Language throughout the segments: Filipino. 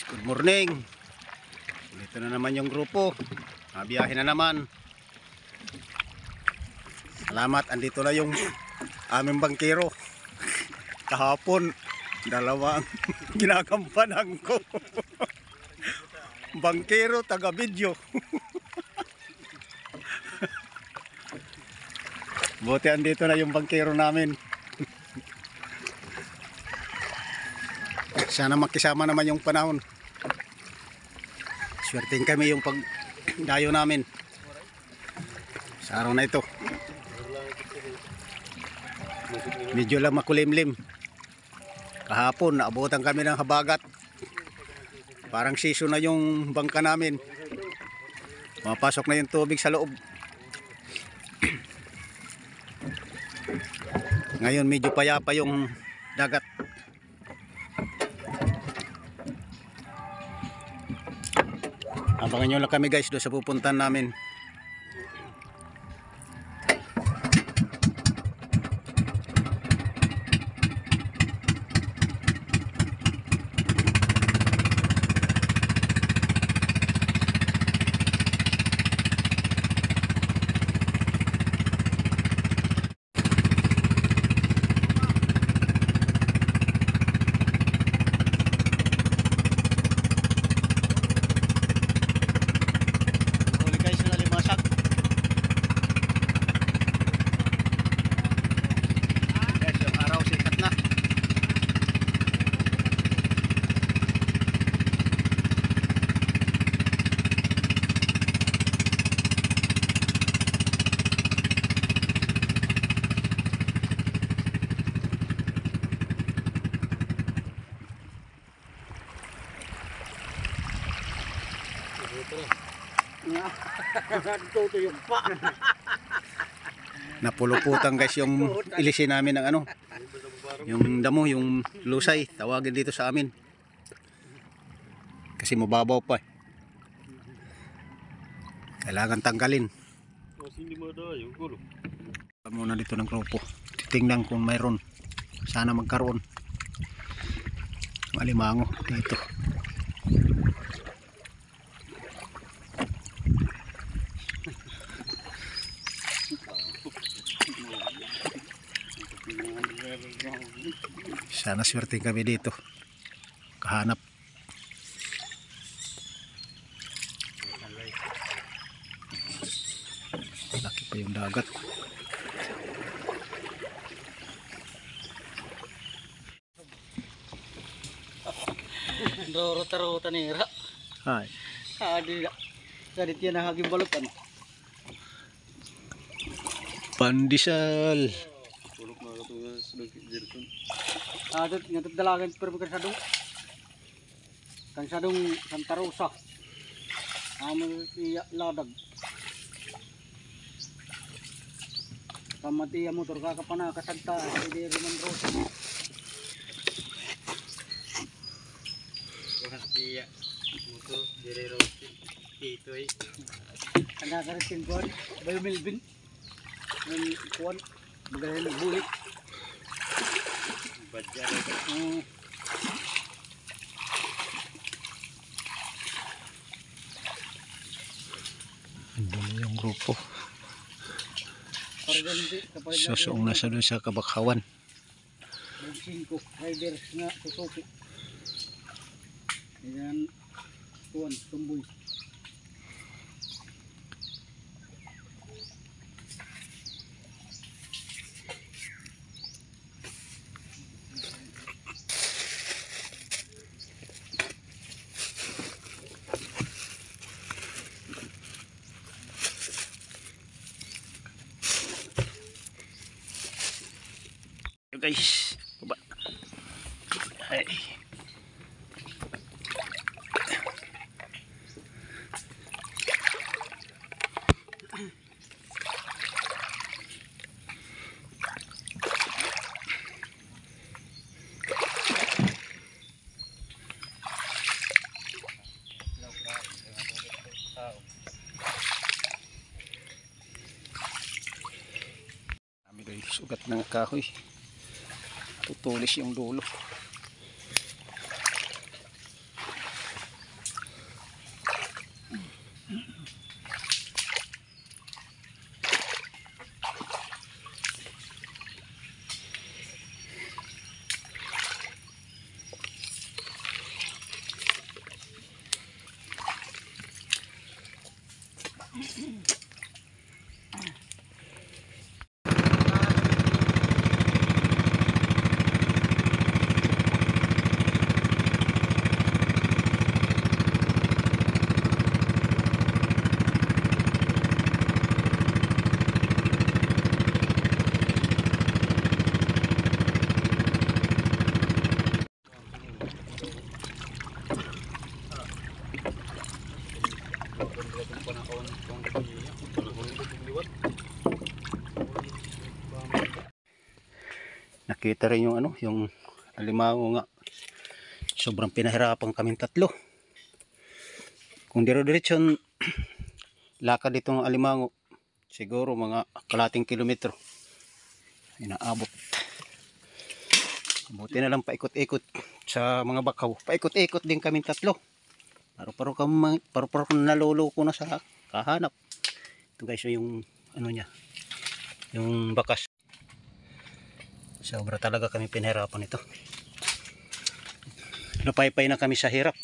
guys, good morning. Dito na naman yung grupo. Biyahe na naman. Salamat, andito na yung aming bangkero. Kahapon, dalawang ginagampanan ko. Bangkero, taga video. Buti andito na yung bangkero namin. Sana makisama naman yung panahon. Swerteng kami yung pagdayo namin sa araw na ito. Medyo lang makulimlim. Kahapon naabutan kami ng habagat. Parang season na yung bangka namin. Mapasok na yung tubig sa loob. Ngayon medyo payapa yung dagat. Abangan nyo lang kami guys doon sa pupuntahan namin. Napuluputan guys yung ilisin namin ng ano, yung damo, yung lusay, tawagin dito sa amin kasi mababaw pa kailangan tanggalin. Muna dito ng grupo, titingnan kung mayroon, sana magkaroon alimango dito. Sana swerte kami dito kahanap. Laki pa yung dagat. Rota-rota nira. Hai. Kadit yan ang haging balot ano. Pandisal. Adot ngatot dalagan pero kansadong. Kansadong Santa Rosa. Amo iya ladag. Kamati ya motor kakapana kasagta di Roman Rosa. Iya motor dire Rosa. Itoy. Ana karitin kon bayo Melvin. Ng kuwan magaling bulik. Badya Andun na yung grupo. Susong na sa doon sa Kabakhawan. 5 riders nga Suzuki. Ayan kuwan tumboy. Guys, baba. Ay. Kami guys, sugat ng kahoy. Tutulis yung dulo. Nakita rin yung ano, yung alimango nga. Sobrang pinahirapan kaming tatlo. Kung dire-diretsyon lakad itong alimango, siguro mga kalating kilometro inaabot. Buti na lang paikot-ikot sa mga bakaw. Paikot-ikot din kaming tatlo. Paru-paro kang naluloko na sa kahanap. Ito guys, yung ano niya, yung bakas. Sobra talaga kami pinahirapan ito. Napaypay na kami sa hirap,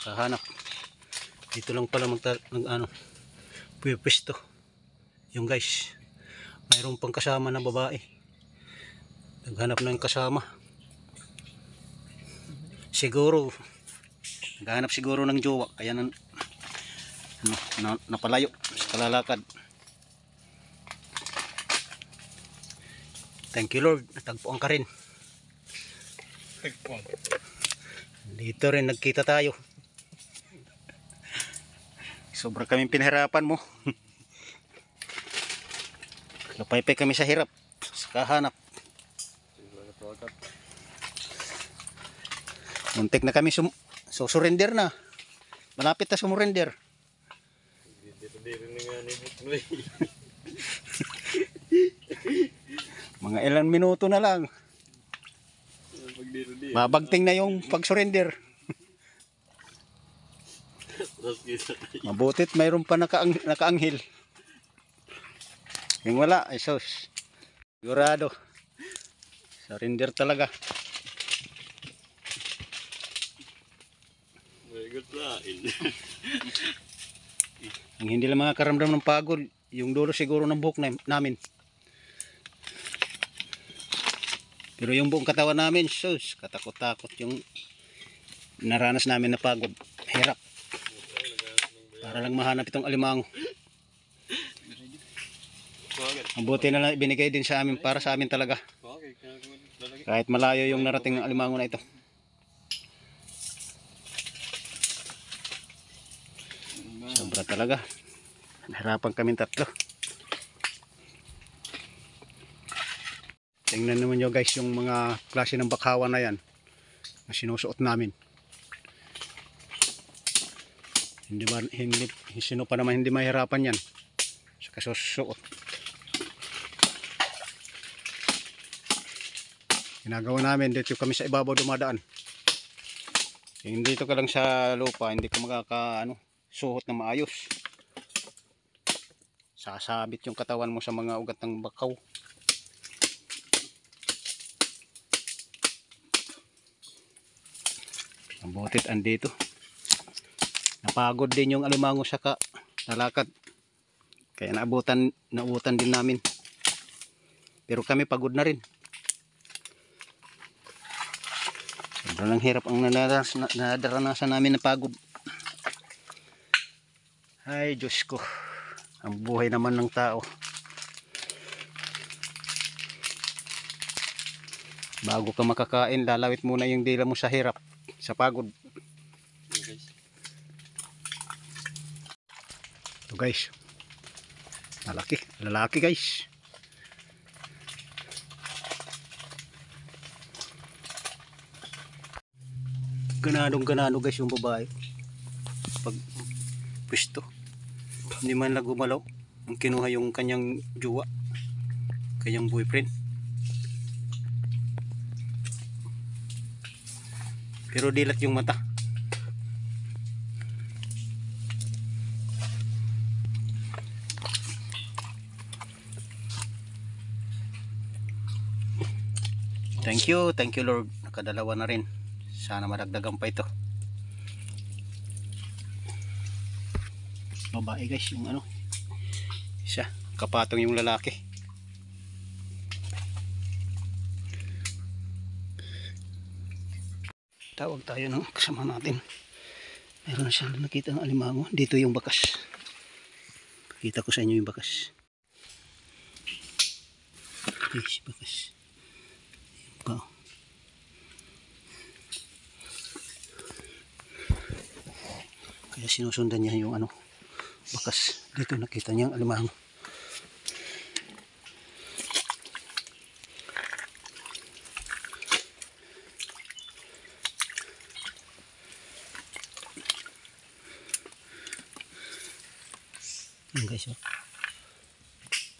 sa hanap. Dito lang pala pwesto. Yung guys, mayroon pang kasama na babae. Naghanap na yung kasama. Siguro, naghanap siguro ng jowa. Kaya napalayo sa kalalakad. Thank you Lord, natagpuan ka rin. Dito rin nagkita tayo. Sobra kaming pinahirapan mo. Napaypay kami sa hirap, sa kahanap. Muntik na kami surrender na. Malapit na sumurrender. Mga ilang minuto na lang. Mabagting na yung pag-surrender. Mabutit mayroon pa nakaanghel. Yung wala, ay sus. Sigurado. Surrender talaga. Ang hindi lang mga karamdam ng pagod, yung dulo siguro ng buhok namin. Pero yung buong katawan namin, sus, katakot-takot yung naranas namin na pagod. Hirap. Para lang mahanap itong alimango. Ang buti na lang binigay din sa amin, para sa amin talaga. Kahit malayo yung narating ng alimango na ito. Sobra talaga. Nahirapan kaming tatlo. Tingnan naman nyo guys yung mga klase ng bakawan na yan na sinusuot namin. Sino pa naman hindi mahirapan yan sa kasusuot. Ginagawa namin dito kami sa ibabaw dumadaan. Hindi dito ka lang sa lupa, hindi ka suot na maayos. Sasabit yung katawan mo sa mga ugat ng bakaw. Ang butit andito. Napagod din yung alimango sa nalakad. Kaya naubutan din namin. Pero kami pagod na rin. Sobrang hirap ang nadaranasan namin na pagod. Ay Diyos ko. Ang buhay naman ng tao. Bago ka makakain, lalawit muna yung dila mo sa hirap, sa pagod. Ito guys. Lalaki guys. Ganado guys yung babae. Pag pwesto. Hindi man lang gumalaw. Ang kinuha yung kanyang jowa. Kanyang boyfriend. Pero dilat yung mata. Thank you Lord. Nakadalawa na rin. Sana madagdagan pa ito. Babae guys, yung isa, kapatong yung lalaki. Tawag tayo ng kasama natin. Meron na siyang nakita ng alimango. Dito yung bakas. Pakita ko sa inyo yung bakas. Yes, bakas. Wow. Kaya sinusundan niya yung bakas. Dito nakita niya ang alimango. Yun guys, oh.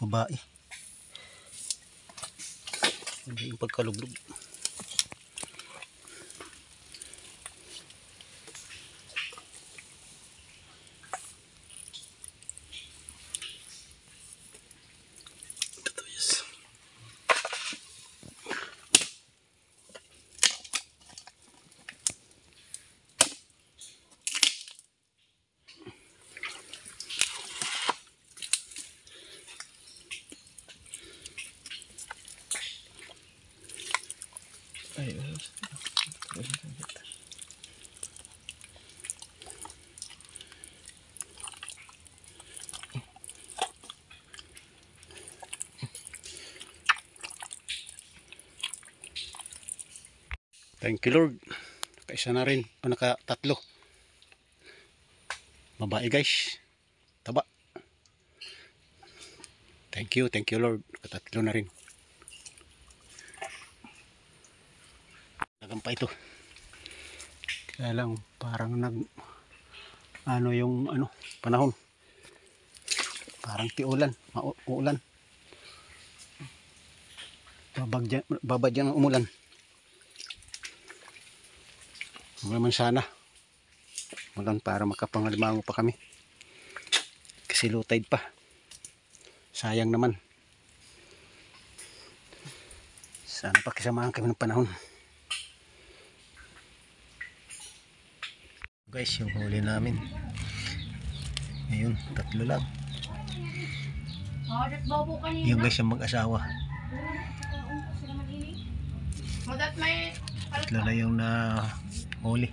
Babae. Hindi yung pagkalublog. Thank you Lord. Nakaisa na rin. O nakatatlo. Babae guys. Taba. Thank you Lord. Nakatatlo na rin. Nagampa ito. Kaya lang parang ano yung panahon. Parang tiulan, uulan. Babadyan ng umulan. Naman sana. Magan para makapangalimango pa kami. Kasi low tide pa. Sayang naman. Sana pakisamahan kami ng panahon. Guys, yung huli namin. Ngayon, 3 lang. Yung guys, yung mag-asawa. 3 lang yung na huli.